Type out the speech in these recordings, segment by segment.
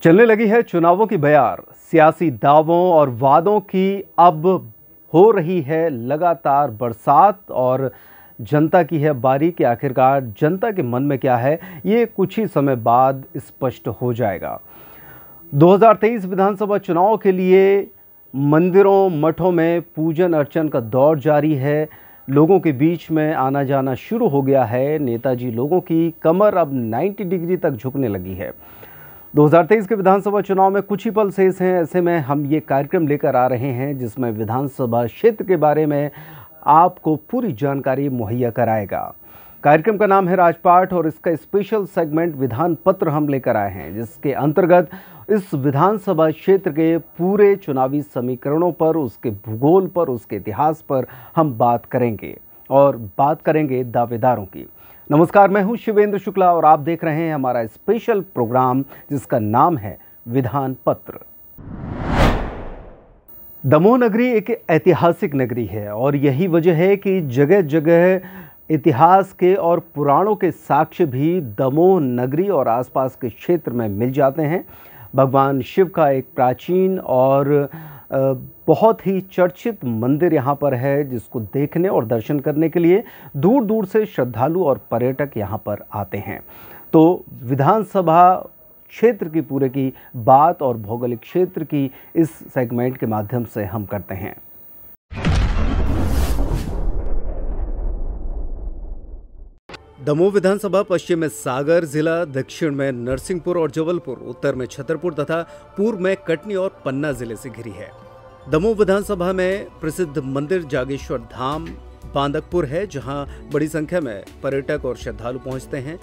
चलने लगी है चुनावों की बयार। सियासी दावों और वादों की अब हो रही है लगातार बरसात और जनता की है बारी कि आखिरकार जनता के मन में क्या है, ये कुछ ही समय बाद स्पष्ट हो जाएगा। 2023 विधानसभा चुनाव के लिए मंदिरों मठों में पूजन अर्चन का दौर जारी है। लोगों के बीच में आना जाना शुरू हो गया है। नेताजी लोगों की कमर अब 90 डिग्री तक झुकने लगी है। 2023 के विधानसभा चुनाव में कुछ ही पल शेष हैं। ऐसे में हम ये कार्यक्रम लेकर आ रहे हैं जिसमें विधानसभा क्षेत्र के बारे में आपको पूरी जानकारी मुहैया कराएगा। कार्यक्रम का नाम है राजपाट और इसका स्पेशल सेगमेंट विधान पत्र हम लेकर आए हैं, जिसके अंतर्गत इस विधानसभा क्षेत्र के पूरे चुनावी समीकरणों पर, उसके भूगोल पर, उसके इतिहास पर हम बात करेंगे और बात करेंगे दावेदारों की। नमस्कार, मैं हूं शिवेंद्र शुक्ला और आप देख रहे हैं हमारा स्पेशल प्रोग्राम जिसका नाम है विधान पत्र। दमोह नगरी एक ऐतिहासिक नगरी है और यही वजह है कि जगह जगह इतिहास के और पुराणों के साक्ष्य भी दमोह नगरी और आसपास के क्षेत्र में मिल जाते हैं। भगवान शिव का एक प्राचीन और बहुत ही चर्चित मंदिर यहाँ पर है, जिसको देखने और दर्शन करने के लिए दूर दूर से श्रद्धालु और पर्यटक यहाँ पर आते हैं। तो विधानसभा क्षेत्र की पूरे की बात और भौगोलिक क्षेत्र की इस सेगमेंट के माध्यम से हम करते हैं। दमोह विधानसभा पश्चिम में सागर जिला, दक्षिण में नरसिंहपुर और जबलपुर, उत्तर में छतरपुर तथा पूर्व में कटनी और पन्ना जिले से घिरी है। दमोह विधानसभा में प्रसिद्ध मंदिर जागेश्वर धाम बांदकपुर है, जहां बड़ी संख्या में पर्यटक और श्रद्धालु पहुंचते हैं।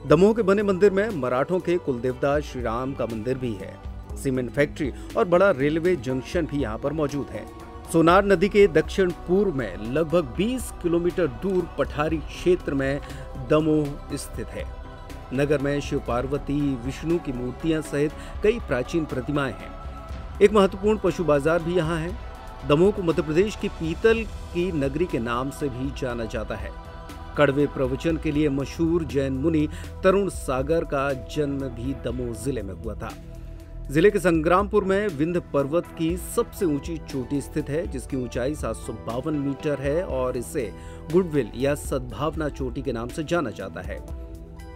दमोह के बने मंदिर में मराठों के कुलदेवता श्री राम का मंदिर भी है। सीमेंट फैक्ट्री और बड़ा रेलवे जंक्शन भी यहां पर मौजूद है। सोनार नदी के दक्षिण पूर्व में लगभग 20 किलोमीटर दूर पठारी क्षेत्र में दमोह स्थित है। नगर में शिव पार्वती, विष्णु की मूर्तियां सहित कई प्राचीन प्रतिमाएं हैं। एक महत्वपूर्ण पशु बाजार भी यहाँ है। दमोह को मध्य प्रदेश की पीतल की नगरी के नाम से भी जाना जाता है। कड़वे प्रवचन के लिए मशहूर जैन मुनि तरुण सागर का जन्म भी दमोह जिले में हुआ था। जिले के संग्रामपुर में विंध्य पर्वत की सबसे ऊंची चोटी स्थित है, जिसकी ऊंचाई 752 मीटर है और इसे गुडविल या सद्भावना चोटी के नाम से जाना जाता है।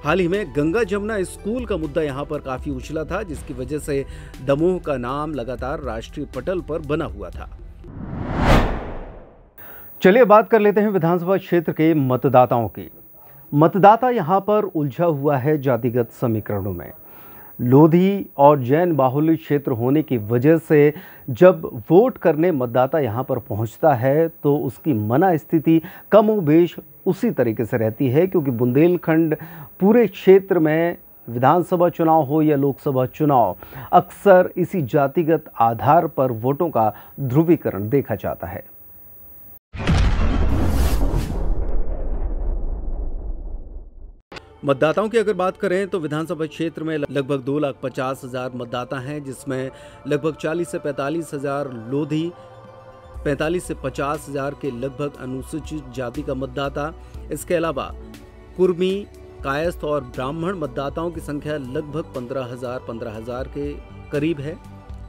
हाल ही में गंगा जमुना स्कूल का मुद्दा यहाँ पर काफी उछला था, जिसकी वजह से दमोह का नाम लगातार राष्ट्रीय पटल पर बना हुआ था। चलिए बात कर लेते हैं विधानसभा क्षेत्र के मतदाताओं की। मतदाता यहाँ पर उलझा हुआ है जातिगत समीकरणों में। लोधी और जैन बाहुल्य क्षेत्र होने की वजह से जब वोट करने मतदाता यहाँ पर पहुँचता है तो उसकी मना स्थिति कमोबेश उसी तरीके से रहती है, क्योंकि बुंदेलखंड पूरे क्षेत्र में विधानसभा चुनाव हो या लोकसभा चुनाव, अक्सर इसी जातिगत आधार पर वोटों का ध्रुवीकरण देखा जाता है। मतदाताओं की अगर बात करें तो विधानसभा क्षेत्र में लगभग 2,50,000 मतदाता हैं, जिसमें लगभग 40 से 45,000 लोधी, 45 से 50,000 के लगभग अनुसूचित जाति का मतदाता। इसके अलावा कुर्मी, कायस्थ और ब्राह्मण मतदाताओं की संख्या लगभग 15,000 के करीब है।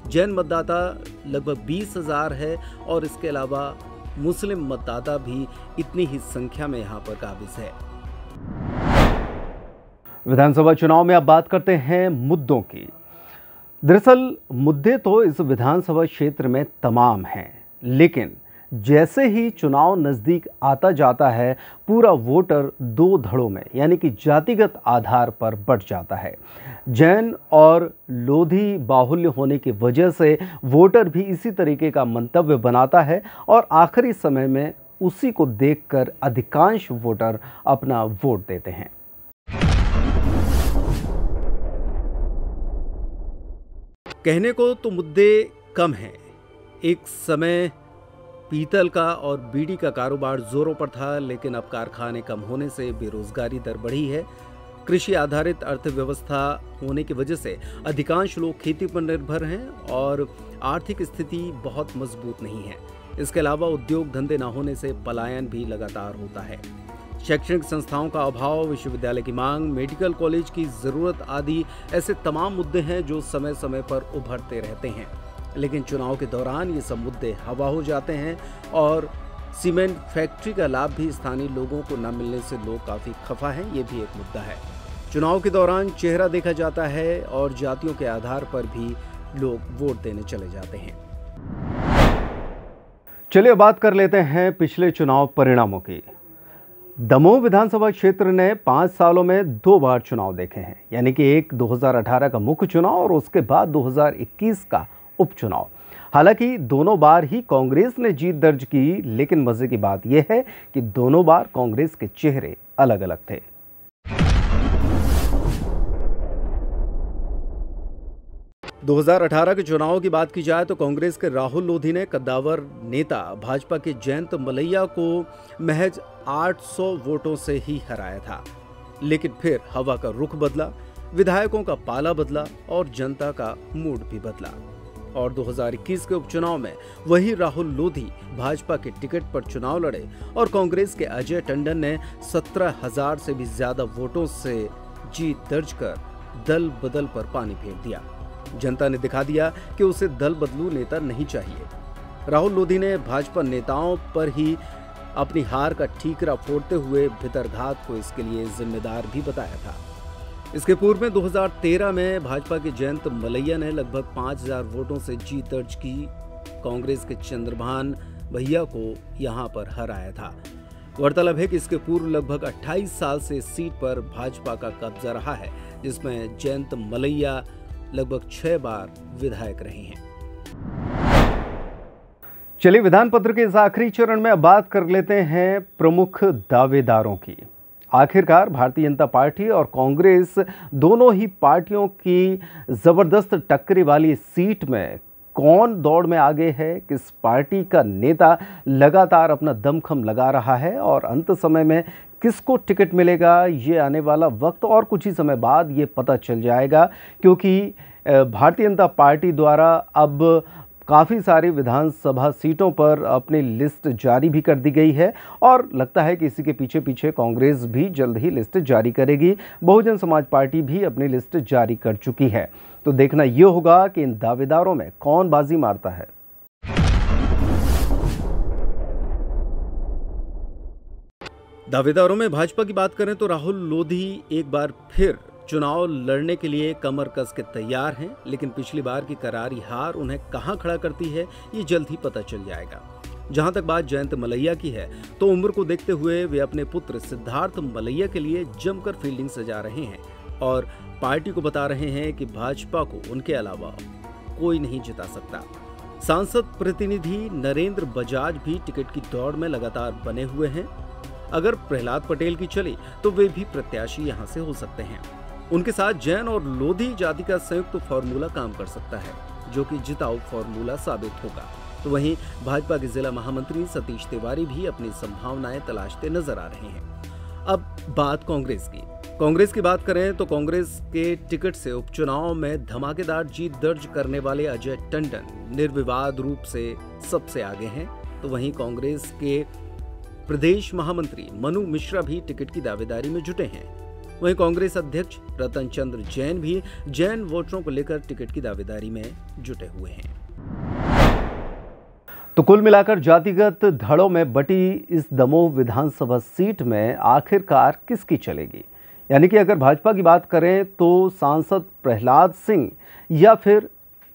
जैन मतदाता लगभग 20,000 है और इसके अलावा मुस्लिम मतदाता भी इतनी ही संख्या में यहाँ पर काबिज है। विधानसभा चुनाव में अब बात करते हैं मुद्दों की। दरअसल मुद्दे तो इस विधानसभा क्षेत्र में तमाम हैं, लेकिन जैसे ही चुनाव नज़दीक आता जाता है पूरा वोटर दो धड़ों में यानी कि जातिगत आधार पर बंट जाता है। जैन और लोधी बाहुल्य होने की वजह से वोटर भी इसी तरीके का मंतव्य बनाता है और आखिरी समय में उसी को देखकर अधिकांश वोटर अपना वोट देते हैं। कहने को तो मुद्दे कम हैं। एक समय पीतल का और बीड़ी का कारोबार जोरों पर था, लेकिन अब कारखाने कम होने से बेरोजगारी दर बढ़ी है। कृषि आधारित अर्थव्यवस्था होने की वजह से अधिकांश लोग खेती पर निर्भर हैं और आर्थिक स्थिति बहुत मजबूत नहीं है। इसके अलावा उद्योग धंधे न होने से पलायन भी लगातार होता है। शैक्षणिक संस्थाओं का अभाव, विश्वविद्यालय की मांग, मेडिकल कॉलेज की जरूरत आदि ऐसे तमाम मुद्दे हैं जो समय समय पर उभरते रहते हैं। लेकिन चुनाव के दौरान ये सब मुद्दे हवा हो जाते हैं और सीमेंट फैक्ट्री का लाभ भी स्थानीय लोगों को न मिलने से लोग काफी खफा हैं, ये भी एक मुद्दा है। चुनाव के दौरान चेहरा देखा जाता है और जातियों के आधार पर भी लोग वोट देने चले जाते हैं। चलिए बात कर लेते हैं पिछले चुनाव परिणामों की। दमोह विधानसभा क्षेत्र ने 5 सालों में 2 बार चुनाव देखे हैं, यानी कि एक 2018 का मुख्य चुनाव और उसके बाद 2021 का उपचुनाव। हालांकि दोनों बार ही कांग्रेस ने जीत दर्ज की, लेकिन मजे की बात यह है कि दोनों बार कांग्रेस के चेहरे अलग अलग थे। – 2018 के चुनाव की बात की जाए तो कांग्रेस के राहुल लोधी ने कद्दावर नेता भाजपा के जयंत मलैया को महज 800 वोटों से ही हराया था। लेकिन फिर हवा का रुख बदला, विधायकों का पाला बदला और जनता का मूड भी बदला और 2021 के उपचुनाव में वही राहुल लोधी भाजपा के टिकट पर चुनाव लड़े और कांग्रेस के अजय टंडन ने 17,000 से भी ज्यादा वोटों से जीत दर्ज कर दल बदल पर पानी फेर दिया। जनता ने दिखा दिया कि उसे दल बदलू नेता नहीं चाहिए। राहुल लोधी ने भाजपा नेताओं पर ही अपनी हार का ठीकरा फोड़ते हुए भितरघात को इसके लिए जिम्मेदार भी बताया था। इसके पूर्व में 2013 में भाजपा के जयंत मलैया ने लगभग 5,000 वोटों से जीत दर्ज की कांग्रेस के चंद्रभान भैया को यहां पर हराया था। गौरतलब है कि इसके पूर्व लगभग 28 साल से इस सीट पर भाजपा का कब्जा रहा है, जिसमें जयंत मलैया लगभग 6 बार विधायक रहे हैं। चलिए विधान पत्र के इस आखिरी चरण में अब बात कर लेते हैं प्रमुख दावेदारों की। आखिरकार भारतीय जनता पार्टी और कांग्रेस दोनों ही पार्टियों की जबरदस्त टक्करी वाली सीट में कौन दौड़ में आगे है, किस पार्टी का नेता लगातार अपना दमखम लगा रहा है और अंत समय में किसको टिकट मिलेगा, ये आने वाला वक्त और कुछ ही समय बाद ये पता चल जाएगा, क्योंकि भारतीय जनता पार्टी द्वारा अब काफ़ी सारी विधानसभा सीटों पर अपनी लिस्ट जारी भी कर दी गई है और लगता है कि इसी के पीछे पीछे कांग्रेस भी जल्द ही लिस्ट जारी करेगी। बहुजन समाज पार्टी भी अपनी लिस्ट जारी कर चुकी है। तो देखना ये होगा कि इन दावेदारों में कौन बाजी मारता है। दावेदारों में भाजपा की बात करें तो राहुल लोधी एक बार फिर चुनाव लड़ने के लिए कमर कस के तैयार हैं, लेकिन पिछली बार की करारी हार उन्हें कहां खड़ा करती है ये जल्द ही पता चल जाएगा। जहां तक बात जयंत मलैया की है तो उम्र को देखते हुए वे अपने पुत्र सिद्धार्थ मलैया के लिए जमकर फील्डिंग सजा रहे हैं और पार्टी को बता रहे हैं कि भाजपा को उनके अलावा कोई नहीं जिता सकता। सांसद प्रतिनिधि नरेंद्र बजाज भी टिकट की दौड़ में लगातार बने हुए हैं। अगर प्रहलाद पटेल की चली तो वे भी प्रत्याशी यहां से हो सकते हैं। उनके साथ जैन और लोधी जाति का संयुक्त फॉर्मूला काम कर सकता है, जो कि जिताऊ फॉर्मूला साबित होगा। तो वहीं भाजपा के जिला महामंत्री सतीश तिवारी भी अपनी संभावनाएं तलाशते नजर आ रहे हैं। अब बात कांग्रेस की बात करें तो कांग्रेस के टिकट से उपचुनाव में धमाकेदार जीत दर्ज करने वाले अजय टंडन निर्विवाद रूप से सबसे आगे हैं। तो वहीं कांग्रेस के प्रदेश महामंत्री मनु मिश्रा भी टिकट की दावेदारी में जुटे हैं। वहीं कांग्रेस अध्यक्ष रतन चंद्र जैन भी जैन वोटरों को लेकर टिकट की दावेदारी में जुटे हुए हैं। तो कुल मिलाकर जातिगत धड़ों में बटी इस दमोह विधानसभा सीट में आखिरकार किसकी चलेगी, यानी कि अगर भाजपा की बात करें तो सांसद प्रहलाद सिंह या फिर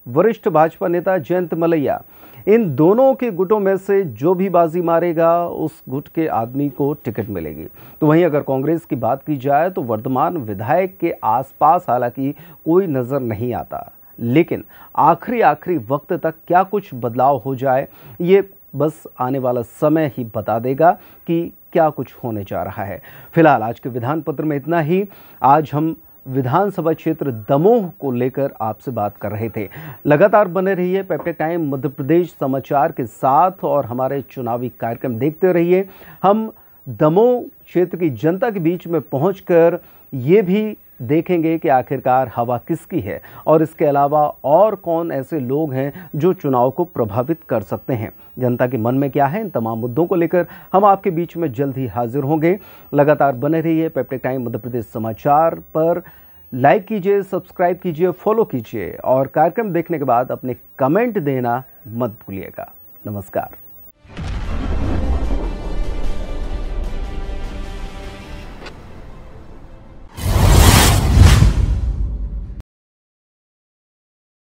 वरिष्ठ भाजपा नेता जयंत मलैया, इन दोनों के गुटों में से जो भी बाजी मारेगा उस गुट के आदमी को टिकट मिलेगी। तो वहीं अगर कांग्रेस की बात की जाए तो वर्तमान विधायक के आसपास हालांकि कोई नज़र नहीं आता, लेकिन आखिरी वक्त तक क्या कुछ बदलाव हो जाए ये बस आने वाला समय ही बता देगा कि क्या कुछ होने जा रहा है। फिलहाल आज के विधान पत्र में इतना ही। आज हम विधानसभा क्षेत्र दमोह को लेकर आपसे बात कर रहे थे। लगातार बने रहिए पेपटे टाइम मध्य प्रदेश समाचार के साथ और हमारे चुनावी कार्यक्रम देखते रहिए। हम दमोह क्षेत्र की जनता के बीच में पहुंचकर ये भी देखेंगे कि आखिरकार हवा किसकी है और इसके अलावा और कौन ऐसे लोग हैं जो चुनाव को प्रभावित कर सकते हैं। जनता के मन में क्या है, इन तमाम मुद्दों को लेकर हम आपके बीच में जल्द ही हाजिर होंगे। लगातार बने रहिए पेप्टिक टाइम मध्य प्रदेश समाचार पर। लाइक कीजिए, सब्सक्राइब कीजिए, फॉलो कीजिए और कार्यक्रम देखने के बाद अपने कमेंट देना मत भूलिएगा। नमस्कार।